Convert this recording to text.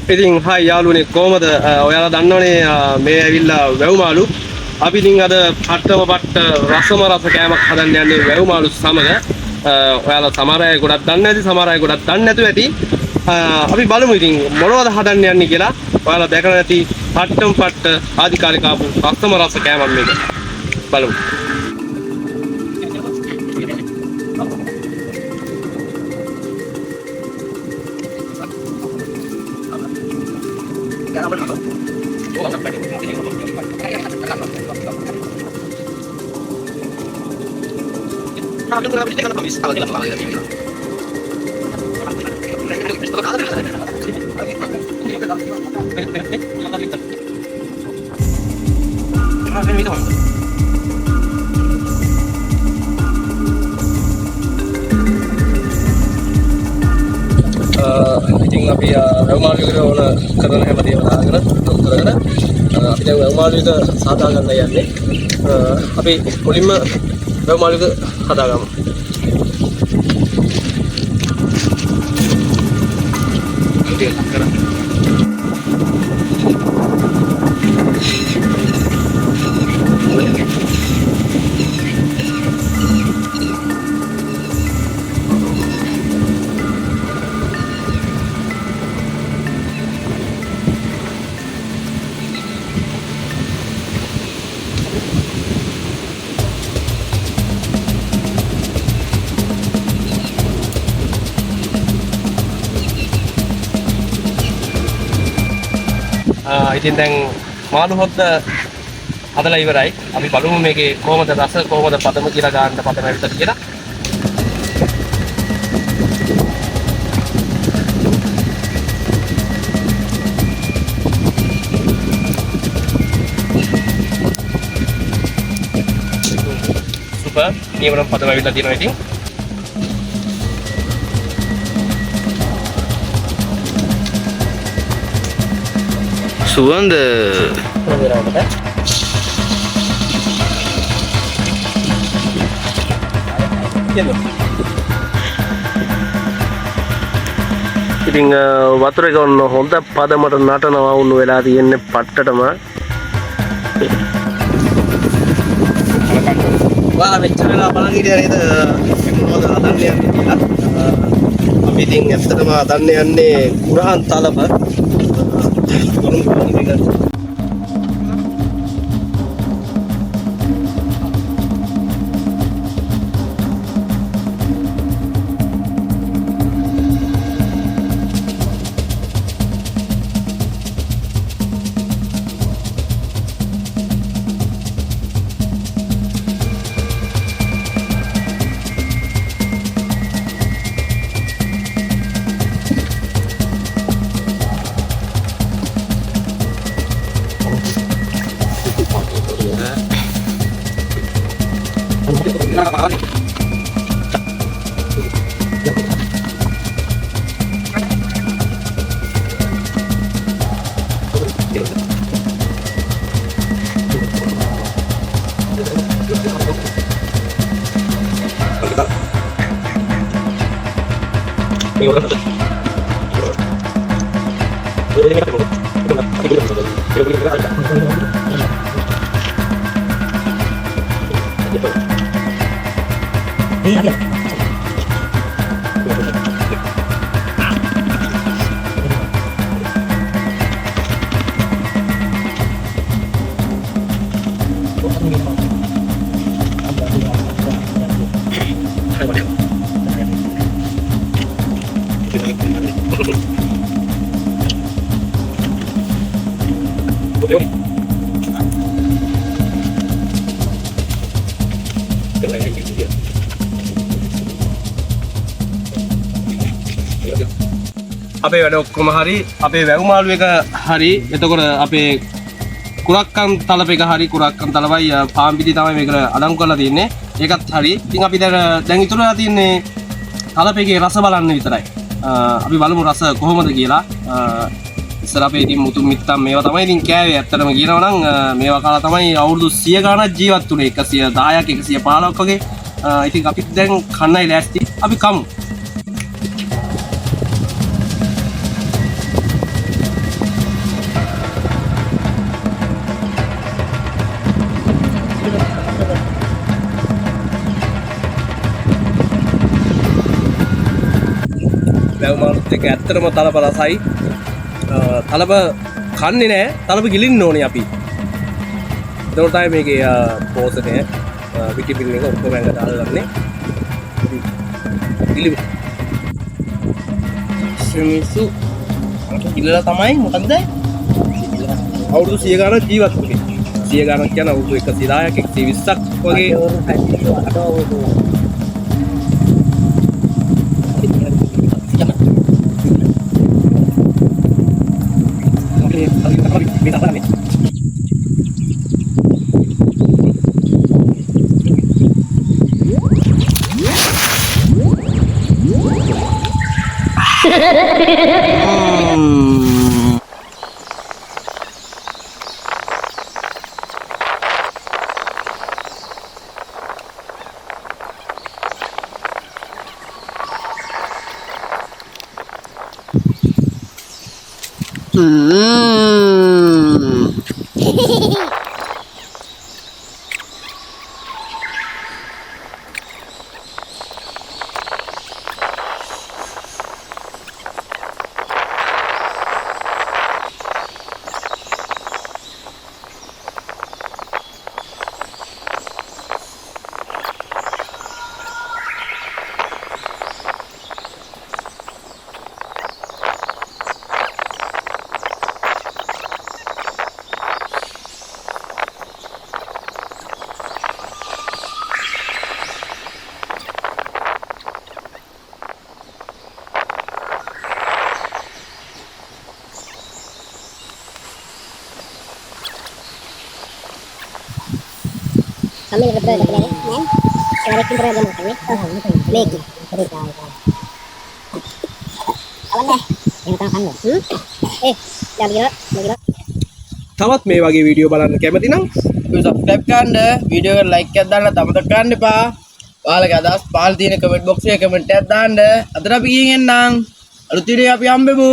ඉතින් හයි යාළුවනේ කොහමද ඔයාලා දන්නවනේ මේ ඇවිල්ලා වැව්මාළු අපි ඉතින් අද පට්ටම පට්ට රසම රස කෑමක් හදන්න යන්නේ වැව්මාළු සමග ඔයාලා සමහර අය ගොඩක් දන්නේ නැති සමහර අය ගොඩක් දන්නේ නැතුව ඇති අපි බලමු ඉතින් මොනවද හදන්න යන්නේ කියලා ඔයාලා දැකලා නැති පට්ටම පට්ට ආදිකාලික ආපු රසම රස කෑමක් මේක බලමු ඉතින් අපි වැව්මාළු එකට ඕන කරන හැම දේම දාගෙන කරගෙන අපි දැන් වැව්මාළු එක සාදා ගන්න යන්නේ අපි මුලින්ම වැව්මාළු එක හදාගමු ඉතින් දැන් මාළු හොද්ද හදලා ඉවරයි. අපි බලමු මේකේ කොහොමද රස කොහොමද පදම කියලා ගන්න පදම විතර කියලා. සුපර්. නියමනම් පදම විතර දිනවා ඉතින්. සුවඳ ඉතින් වතුර එක ඔන්න හොඳ පදමට නටනවා වුණු වෙලා තියෙන්නේ පට්ටටම ඔයාලා මෙච්චර වෙලා බලන් හිටියා නේද මොනවද හදන්න යන්නේ කියලා අපි ඉතින් ඇත්තටම හදන්න යන්නේ කුරහන් තලප අපේ වැඩ ඔක්කොම හරි අපේ වැව්මාළු එක හරි එතකොට අපේ කුරක්කන් තලප එක හරි කුරක්කන් තලපයි පාම්පිටි තමයි මේකට අඩංගු කරලා තියෙන්නේ ඒකත් හරි ඉතින් අපි දැන් ඉතුරු වෙලා තියෙන්නේ තලපේගේ රස බලන්න විතරයි අපි බලමු රස කොහොමද කියලා ඉස්සර අපේ ඉතින් මුතුන් මිත්තන් මේවා තමයි ඉතින් කෑවේ ඇත්තටම කියනවා නම් මේවා කාලා තමයි අවුරුදු 100 ගණනක් ජීවත් වුනේ 110ක් 115ක් වගේ ඉතින් අපි දැන් කන්නයි ලෑස්ති අපි කමු වැව් මාළුත් එක්ක ඇත්තටම තලප රසයි. තලප කන්නේ නැහැ. තලප ගිලින්න ඕනේ අපි. ඒකට තමයි මේකේ පෝෂණය විකිපින් එක ඔක්කොම ඇඟට අල්ලන්නේ. ගිලි මිනිස්සු ඉල්ලලා තමයි මොකද්ද? අවුරුදු 100 ගණන් ජීවත් වුනේ. 100 ගණන් කියන අවුරුදු 110ක් 120ක් වගේ kami berdua dapat ini kan saya bikin berdua makan nih lagi awan deh yang tahu kan jangan gila තවත් මේ වගේ වීඩියෝ බලන්න කැමති නම් subscribe කරන්න වීඩියෝ එකට like එකක් දාන්න අමතක කරන්න එපා. ඔයාලගේ අදහස් පහළ තියෙන comment box එකේ comment එකක් දාන්න. අදට අපි ගිහින් එන්නම්. අලුත් වීඩියෝ අපි හම්බෙමු.